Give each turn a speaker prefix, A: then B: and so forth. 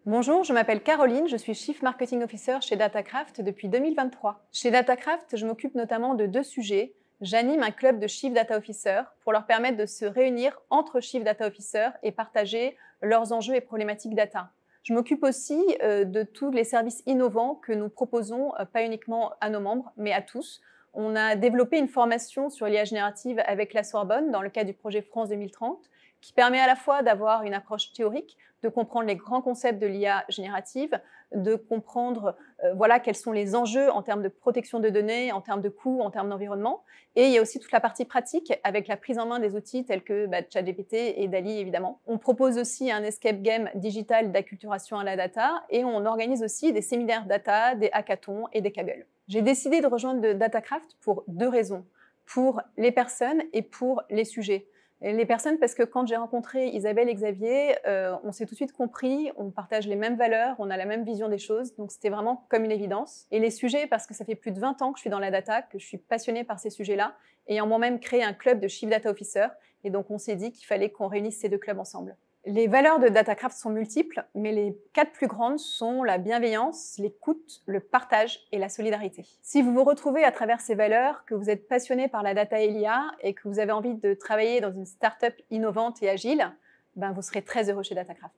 A: Bonjour, je m'appelle Caroline, je suis Chief Marketing Officer chez Datacraft depuis 2023. Chez Datacraft, je m'occupe notamment de deux sujets. J'anime un club de Chief Data Officer pour leur permettre de se réunir entre Chief Data Officer et partager leurs enjeux et problématiques data. Je m'occupe aussi de tous les services innovants que nous proposons, pas uniquement à nos membres, mais à tous. On a développé une formation sur l'IA générative avec la Sorbonne dans le cadre du projet France 2030, qui permet à la fois d'avoir une approche théorique, de comprendre les grands concepts de l'IA générative, de comprendre quels sont les enjeux en termes de protection de données, en termes de coûts, en termes d'environnement. Et il y a aussi toute la partie pratique avec la prise en main des outils tels que ChatGPT et DALL-E évidemment. On propose aussi un escape game digital d'acculturation à la data et on organise aussi des séminaires data, des hackathons et des Kaggle. J'ai décidé de rejoindre Datacraft pour deux raisons, pour les personnes et pour les sujets. Les personnes, parce que quand j'ai rencontré Isabelle et Xavier, on s'est tout de suite compris, on partage les mêmes valeurs, on a la même vision des choses, donc c'était vraiment comme une évidence. Et les sujets, parce que ça fait plus de 20 ans que je suis dans la data, que je suis passionnée par ces sujets-là, ayant moi-même créé un club de Chief Data Officer, et donc on s'est dit qu'il fallait qu'on réunisse ces deux clubs ensemble. Les valeurs de Datacraft sont multiples, mais les quatre plus grandes sont la bienveillance, l'écoute, le partage et la solidarité. Si vous vous retrouvez à travers ces valeurs, que vous êtes passionné par la data et l'IA et que vous avez envie de travailler dans une start-up innovante et agile, vous serez très heureux chez Datacraft.